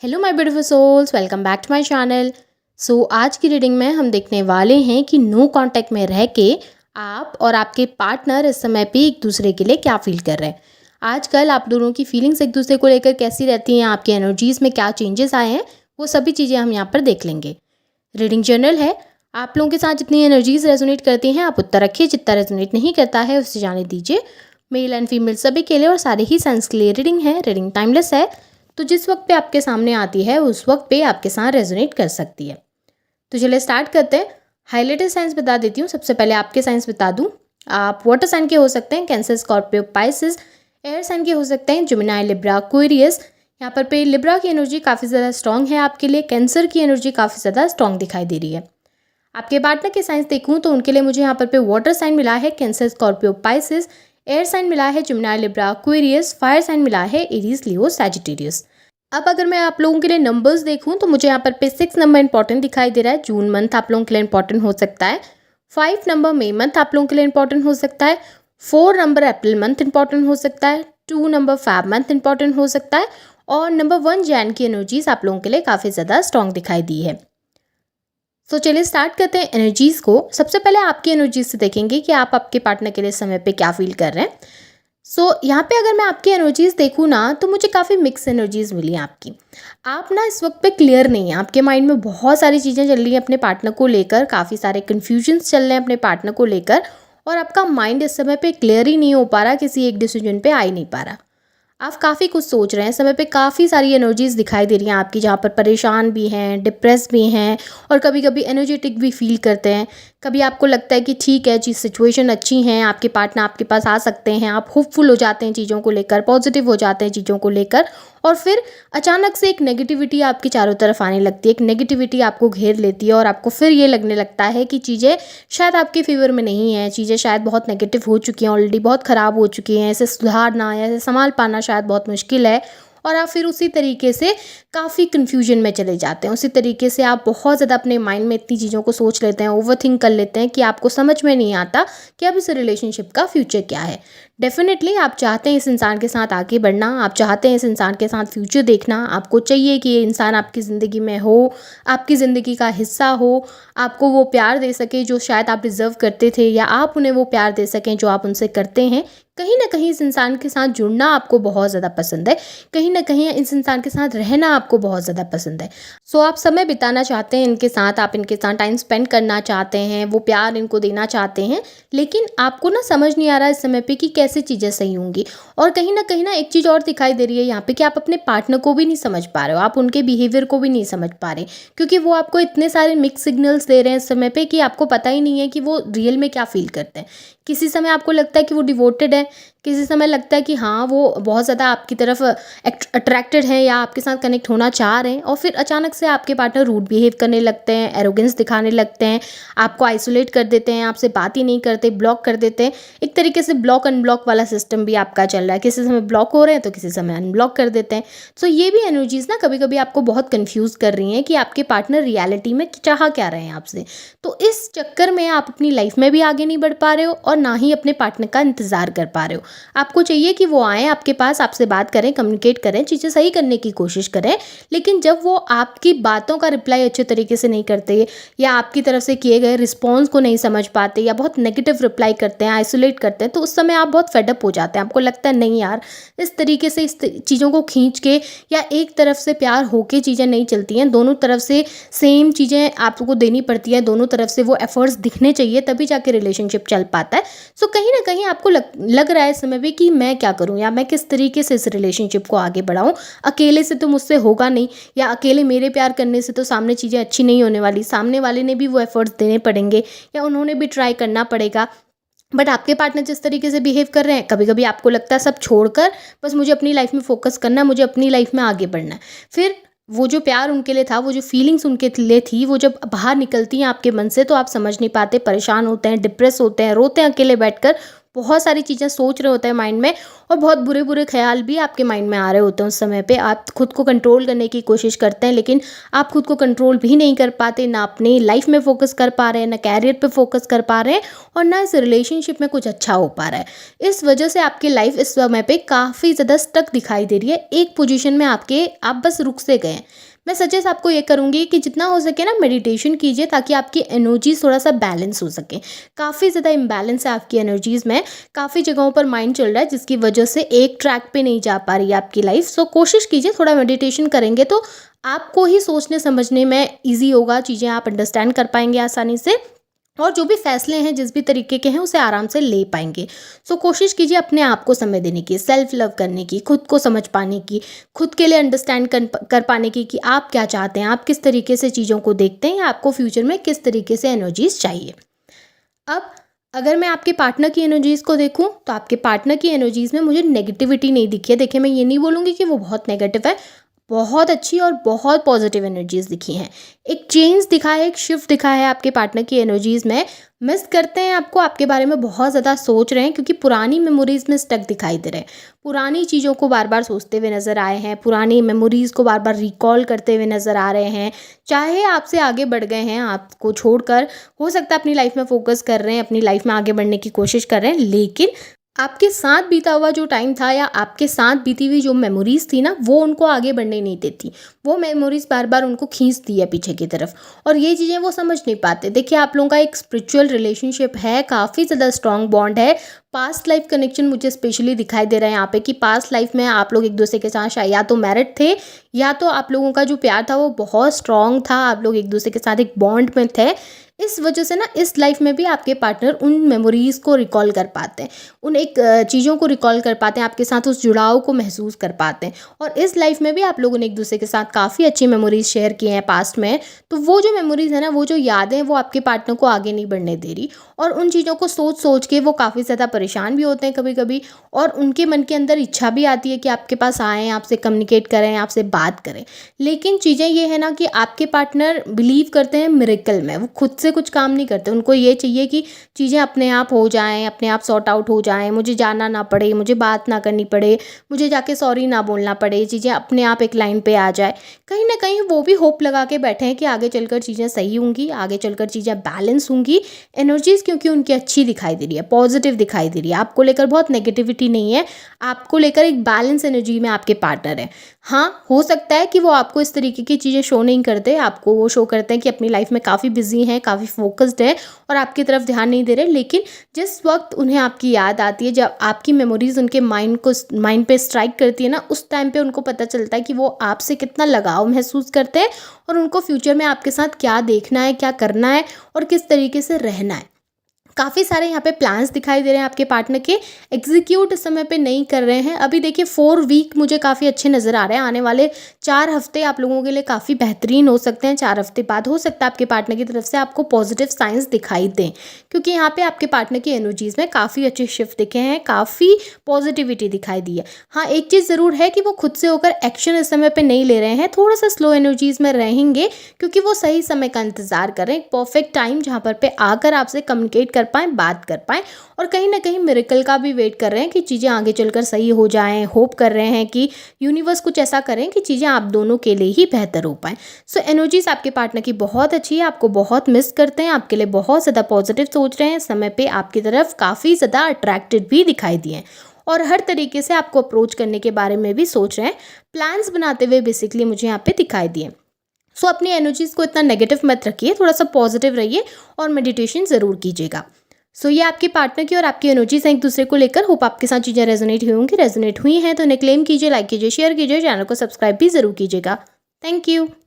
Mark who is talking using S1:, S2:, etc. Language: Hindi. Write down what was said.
S1: Hello my beautiful souls, welcome back to my channel. आज की रीडिंग में हम देखने वाले हैं कि नो कांटेक्ट में रह के आप और आपके पार्टनर इस समय पे एक दूसरे के लिए क्या फील कर रहे हैं। आजकल आप दोनों की फीलिंग्स एक दूसरे को लेकर कैसी रहती हैं, आपकी एनर्जीज़ में क्या चेंजेस आए हैं, वो सभी चीज़ें हम यहाँ पर देख लेंगे। रीडिंग जनरल है। आप लोगों के साथ जितनी एनर्जीज रेजोनेट करती हैं आप उतना रखिए, जितना रेजोनेट नहीं करता है उससे जाने दीजिए। मेल एंड फीमेल सभी के लिए और सारे ही साइंस के लिए रीडिंग है। रीडिंग टाइमलेस है, तो जिस वक्त पे आपके सामने आती है उस वक्त पे आपके साथ रेजोनेट कर सकती है। तो चलिए स्टार्ट करते हैं। हाईलाइटेड साइंस बता देती हूँ। सबसे पहले आपके साइंस बता दूँ। आप वाटर साइन के हो सकते हैं, Cancer, Scorpio, Pisces. Air sign के हो सकते हैं, जेमिनी, लिब्रा, एक्वेरियस। यहाँ पर पे लिब्रा की एनर्जी काफ़ी ज़्यादा स्ट्रॉन्ग है आपके लिए। कैंसर की एनर्जी काफ़ी ज़्यादा स्ट्रॉन्ग दिखाई दे रही है। आपके पार्टनर के साइंस देखूँ तो उनके लिए मुझे यहाँ पर पे वाटर साइन मिला है, Cancer, Scorpio, Pisces. Air sign मिला है, Gemini, Libra, Aquarius. Fire sign मिला है, एरीज, लियो, सैजिटेरियस। अब अगर मैं आप लोगों के लिए नंबर्स देखूं तो मुझे यहाँ पर पे 6 नंबर इंपॉर्टेंट दिखाई दे रहा है। जून मंथ आप लोगों के लिए इंपॉर्टेंट हो सकता है। 5 नंबर मई मंथ आप लोगों के लिए इंपॉर्टेंट हो सकता है। 4 नंबर अप्रैल मंथ इंपॉर्टेंट हो सकता है। 2 नंबर फैब मंथ इंपॉर्टेंट हो सकता है। और नंबर 1 जैन की एनर्जीज आप लोगों के लिए काफ़ी ज़्यादा स्ट्रॉन्ग दिखाई दी है। तो चलिए स्टार्ट करते हैं एनर्जीज़ को। सबसे पहले आपकी एनर्जीज से देखेंगे कि आप आपके पार्टनर के लिए समय पे क्या फील कर रहे हैं। यहाँ पे अगर मैं आपकी एनर्जीज़ देखूँ ना तो मुझे काफ़ी मिक्स एनर्जीज़ मिली हैं आपकी। आप ना इस वक्त पे क्लियर नहीं हैं, आपके माइंड में बहुत सारी चीज़ें चल रही हैं अपने पार्टनर को लेकर, काफ़ी सारे कन्फ्यूजन्स चल रहे हैं अपने पार्टनर को लेकर, और आपका माइंड इस समय पे क्लियर ही नहीं हो पा रहा, किसी एक डिसीजन पे आ ही नहीं पा रहा। आप काफ़ी कुछ सोच रहे हैं, समय पे काफ़ी सारी एनर्जीज़ दिखाई दे रही हैं आपकी, जहाँ पर परेशान भी हैं, डिप्रेस भी हैं, और कभी कभी एनर्जेटिक भी फील करते हैं। कभी आपको लगता है कि ठीक है चीज़, सिचुएशन अच्छी हैं, आपके पार्टनर आपके पास आ सकते हैं, आप होपफुल हो जाते हैं चीज़ों को लेकर, पॉजिटिव हो जाते हैं चीज़ों को लेकर, और फिर अचानक से एक नेगेटिविटी आपकी चारों तरफ आने लगती है, एक नेगेटिविटी आपको घेर लेती है, और आपको फिर ये लगने लगता है कि चीज़ें शायद आपके फेवर में नहीं हैं, चीज़ें शायद बहुत नेगेटिव हो चुकी हैं, ऑलरेडी बहुत ख़राब हो चुकी हैं, इसे सुधारना या इसे संभाल पाना शायद बहुत मुश्किल है। और आप फिर उसी तरीके से काफ़ी कन्फ्यूजन में चले जाते हैं। उसी तरीके से आप बहुत ज़्यादा अपने माइंड में इतनी चीज़ों को सोच लेते हैं, ओवरथिंक कर लेते हैं कि आपको समझ में नहीं आता कि अब इस रिलेशनशिप का फ्यूचर क्या है। डेफिनेटली आप चाहते हैं इस इंसान के साथ आगे बढ़ना, आप चाहते हैं इस इंसान के साथ फ्यूचर देखना, आपको चाहिए कि ये इंसान आपकी ज़िंदगी में हो, आपकी ज़िंदगी का हिस्सा हो, आपको वो प्यार दे सके जो शायद आप डिज़र्व करते थे, या आप उन्हें वो प्यार दे सकें जो आप उनसे करते हैं। कहीं ना कहीं इस इंसान के साथ जुड़ना आपको बहुत ज़्यादा पसंद है, कहीं ना कहीं इस इंसान के साथ रहना आपको बहुत ज़्यादा पसंद है। आप समय बिताना चाहते हैं इनके साथ, आप इनके साथ टाइम स्पेंड करना चाहते हैं, वो प्यार इनको देना चाहते हैं, लेकिन आपको ना समझ नहीं आ रहा इस समय पे कि कैसे चीज़ें सही होंगी। और कहीं ना एक चीज़ और दिखाई दे रही है यहाँ पे कि आप अपने पार्टनर को भी नहीं समझ पा रहे हो, आप उनके बिहेवियर को भी नहीं समझ पा रहे, क्योंकि वो आपको इतने सारे मिक्स सिग्नल्स दे रहे हैं इस समय पे कि आपको पता ही नहीं है कि वो रियल में क्या फील करते हैं। किसी समय आपको लगता है कि वो डिवोटेड है, किसी समय लगता है कि हाँ वो बहुत ज़्यादा आपकी तरफ अट्रैक्टेड है या आपके साथ कनेक्ट होना चाह रहे हैं, और फिर अचानक से आपके पार्टनर रूड बिहेव करने लगते हैं, एरोगेंस दिखाने लगते हैं, आपको आइसोलेट कर देते हैं, आपसे बात ही नहीं करते, ब्लॉक कर देते हैं। एक तरीके से ब्लॉक अनब्लॉक वाला सिस्टम भी आपका चल रहा है, किसी समय ब्लॉक हो रहे हैं तो किसी समय अनब्लॉक कर देते हैं। ये भी एनर्जीज ना कभी कभी आपको बहुत कन्फ्यूज़ कर रही हैं कि आपके पार्टनर रियलिटी में चाह क्या रहे हैं आपसे। तो इस चक्कर में आप अपनी लाइफ में भी आगे नहीं बढ़ पा रहे हो और ना ही अपने पार्टनर का इंतज़ार कर पा रहे हो। आपको चाहिए कि वो आएँ आपके पास, आपसे बात करें, कम्युनिकेट करें, चीज़ें सही करने की कोशिश करें, लेकिन जब वो आपकी बातों का रिप्लाई अच्छे तरीके से नहीं करते, या आपकी तरफ से किए गए रिस्पॉन्स को नहीं समझ पाते, या बहुत नेगेटिव रिप्लाई करते हैं, आइसोलेट करते हैं, तो उस समय आप बहुत फेडअप हो जाते हैं। आपको लगता है नहीं यार, इस तरीके से इस चीज़ों को खींच के या एक तरफ से प्यार होके चीज़ें नहीं चलती हैं, दोनों तरफ से सेम चीज़ें आपको देनी पड़ती हैं, दोनों तरफ से वो एफर्ट्स दिखने चाहिए, तभी जाके रिलेशनशिप चल पाता है। कहीं ना कहीं आपको लग रहा है इस समय भी कि मैं क्या करूं, या मैं किस तरीके से इस रिलेशनशिप को आगे बढ़ाऊं। अकेले से तो मुझसे होगा नहीं, या अकेले मेरे प्यार करने से तो सामने चीज़ें अच्छी नहीं होने वाली, सामने वाले ने भी वो एफर्ट्स देने पड़ेंगे, या उन्होंने भी ट्राई करना पड़ेगा। बट आपके पार्टनर जिस तरीके से बिहेव कर रहे हैं, कभी कभी आपको लगता है सब छोड़कर बस मुझे अपनी लाइफ में फोकस करना है, मुझे अपनी लाइफ में आगे बढ़ना है। फिर वो जो प्यार उनके लिए था, वो जो फीलिंग्स उनके लिए थी, वो जब बाहर निकलती हैं आपके मन से तो आप समझ नहीं पाते, परेशान होते हैं, डिप्रेस होते हैं, रोते हैं अकेले बैठकर। बहुत सारी चीज़ें सोच रहे होते हैं माइंड में और बहुत बुरे बुरे ख्याल भी आपके माइंड में आ रहे होते हैं। उस समय पे आप खुद को कंट्रोल करने की कोशिश करते हैं, लेकिन आप खुद को कंट्रोल भी नहीं कर पाते, ना अपनी लाइफ में फोकस कर पा रहे हैं, ना कैरियर पे फोकस कर पा रहे हैं और ना इस रिलेशनशिप में कुछ अच्छा हो पा रहा है। इस वजह से आपकी लाइफ इस समय पे काफ़ी ज़्यादा स्टक दिखाई दे रही है, एक पोजीशन में आप बस रुक से गए हैं। मैं सजेस्ट आपको ये करूँगी कि जितना हो सके ना मेडिटेशन कीजिए, ताकि आपकी एनर्जीज थोड़ा सा बैलेंस हो सके। काफ़ी ज़्यादा इम्बैलेंस है आपकी एनर्जीज में, काफ़ी जगहों पर माइंड चल रहा है जिसकी वजह से एक ट्रैक पे नहीं जा पा रही है आपकी लाइफ। सो कोशिश कीजिए, थोड़ा मेडिटेशन करेंगे तो आपको ही सोचने समझने में ईजी होगा, चीज़ें आप अंडरस्टैंड कर पाएंगे आसानी से और जो भी फैसले हैं जिस भी तरीके के हैं उसे आराम से ले पाएंगे। सो कोशिश कीजिए अपने आप को समय देने की, सेल्फ लव करने की, खुद को समझ पाने की, खुद के लिए अंडरस्टैंड कर पाने की कि आप क्या चाहते हैं, आप किस तरीके से चीज़ों को देखते हैं या आपको फ्यूचर में किस तरीके से एनर्जीज चाहिए। अब अगर मैं आपके पार्टनर की एनर्जीज़ को देखूं तो आपके पार्टनर की एनर्जीज़ में मुझे नेगेटिविटी नहीं दिखी है। देखिए, मैं ये नहीं बोलूँगी कि वो बहुत नेगेटिव है, बहुत अच्छी और बहुत पॉजिटिव एनर्जीज़ दिखी हैं। एक चेंज दिखा है, एक शिफ्ट दिखा है आपके पार्टनर की एनर्जीज़ में। मिस करते हैं आपको, आपके बारे में बहुत ज़्यादा सोच रहे हैं क्योंकि पुरानी मेमोरीज़ में स्टक दिखाई दे रहे हैं। पुरानी चीज़ों को बार बार सोचते हुए नज़र आए हैं, पुरानी मेमोरीज़ को बार बार रिकॉल करते हुए नज़र आ रहे हैं। चाहे आपसे आगे बढ़ गए हैं, आपको छोड़कर हो सकता है अपनी लाइफ में फोकस कर रहे हैं, अपनी लाइफ में आगे बढ़ने की कोशिश कर रहे हैं, लेकिन आपके साथ बीता हुआ जो टाइम था या आपके साथ बीती हुई जो मेमोरीज़ थी ना, वो उनको आगे बढ़ने नहीं देती। वो मेमोरीज़ बार बार उनको खींचती है पीछे की तरफ और ये चीज़ें वो समझ नहीं पाते। देखिए, आप लोगों का एक स्पिरिचुअल रिलेशनशिप है, काफ़ी ज़्यादा स्ट्रॉन्ग बॉन्ड है। पास्ट लाइफ कनेक्शन मुझे स्पेशली दिखाई दे रहा है यहाँ पे कि पास्ट लाइफ में आप लोग एक दूसरे के साथ शायद या तो मैरिड थे या तो आप लोगों का जो प्यार था वो बहुत स्ट्रॉन्ग था, आप लोग एक दूसरे के साथ एक बॉन्ड में थे। इस वजह से ना इस लाइफ में भी आपके पार्टनर उन मेमोरीज़ को रिकॉल कर पाते हैं, उन एक चीज़ों को रिकॉल कर पाते हैं, आपके साथ उस जुड़ाव को महसूस कर पाते हैं। और इस लाइफ में भी आप लोगों ने एक दूसरे के साथ काफ़ी अच्छी मेमोरीज़ शेयर की हैं पास्ट में। तो वो जो मेमोरीज़ है ना, वो जो यादें हैं, वो आपके पार्टनर को आगे नहीं बढ़ने दे रही और उन चीज़ों को सोच सोच के वो काफ़ी ज़्यादा परेशान भी होते हैं कभी कभी और उनके मन के अंदर इच्छा भी आती है कि आपके पास आएँ, आपसे कम्युनिकेट करें, आपसे बात करें। लेकिन चीज़ें ये है ना कि आपके पार्टनर बिलीव करते हैं मिरेकल में, वो खुद से कुछ काम नहीं करते। उनको ये चाहिए कि चीज़ें अपने आप हो जाएँ, अपने आप सॉर्ट आउट हो जाएँ, मुझे जाना ना पड़े, मुझे बात ना करनी पड़े, मुझे जाके सॉरी ना बोलना पड़े, चीज़ें अपने आप एक लाइन पे आ जाए। कहीं न कहीं वो भी होप लगा के बैठे हैं कि आगे चलकर चीज़ें सही होंगी, आगे चलकर चीज़ें बैलेंस होंगी। एनर्जीज़ क्योंकि उनकी अच्छी दिखाई दे रही है, पॉजिटिव दिखाई दे रही है, आपको लेकर बहुत नेगेटिविटी नहीं है, आपको लेकर एक बैलेंस एनर्जी में आपके पार्टनर है। हाँ, हो सकता है कि वो आपको इस तरीके की चीज़ें शो नहीं करते, आपको वो शो करते हैं कि अपनी लाइफ में काफ़ी बिजी हैं, काफ़ी फोकस्ड है और आपकी तरफ ध्यान नहीं दे रहे। लेकिन जिस वक्त उन्हें आपकी याद आती है, जब आपकी मेमोरीज़ उनके माइंड पे स्ट्राइक करती है ना, उस टाइम पे उनको पता चलता है कि वो आपसे कितना लगाव महसूस करते हैं और उनको फ्यूचर में आपके साथ क्या देखना है, क्या करना है और किस तरीके से रहना है। काफ़ी सारे यहाँ पे प्लान्स दिखाई दे रहे हैं आपके पार्टनर के, एग्जीक्यूट इस समय पे नहीं कर रहे हैं। अभी देखिए 4 वीक मुझे काफ़ी अच्छे नज़र आ रहे हैं। आने वाले 4 हफ्ते आप लोगों के लिए काफ़ी बेहतरीन हो सकते हैं। 4 हफ्ते बाद हो सकता है आपके पार्टनर की तरफ से आपको पॉजिटिव साइंस दिखाई दें, क्योंकि यहाँ पे आपके पार्टनर की एनर्जीज़ में काफ़ी अच्छे शिफ्ट दिखे हैं, काफ़ी पॉजिटिविटी दिखाई दी है। हाँ, एक चीज़ ज़रूर है कि वो खुद से होकर एक्शन इस समय पर नहीं ले रहे हैं, थोड़ा सा स्लो एनर्जीज़ में रहेंगे क्योंकि वो सही समय का इंतज़ार कर रहे हैं, एक परफेक्ट टाइम जहाँ पर पे आकर आपसे कम्युनिकेट कर पाएँ, बात कर पाएँ और कहीं न कहीं मिरेकल का भी वेट कर रहे हैं कि चीज़ें आगे चलकर सही हो जाएँ। होप कर रहे हैं कि यूनिवर्स कुछ ऐसा करें कि चीज़ें आप दोनों के लिए ही बेहतर हो पाएँ। सो एनर्जीज़ आपके पार्टनर की बहुत अच्छी है, आपको बहुत मिस करते हैं, आपके लिए बहुत ज़्यादा पॉजिटिव सोच रहे हैं, समय पे आपकी तरफ काफ़ी ज़्यादा अट्रैक्टेड भी दिखाई दिए हैं और हर तरीके से आपको अप्रोच करने के बारे में भी सोच रहे हैं, प्लान्स बनाते हुए बेसिकली मुझे यहाँ पे दिखाई दिए। सो अपनी एनर्जीज़ को इतना नेगेटिव मत रखिए, थोड़ा सा पॉजिटिव रहिए और मेडिटेशन ज़रूर कीजिएगा। सो ये आपके पार्टनर की और आपकी एनर्जीज हैं एक दूसरे को लेकर। होप आपके साथ चीज़ें रेजोनेट हुई होंगी। रेजोनेट हुई हैं तो इन्हें क्लेम कीजिए, लाइक कीजिए, शेयर कीजिए, चैनल को सब्सक्राइब भी ज़रूर कीजिएगा। Thank you.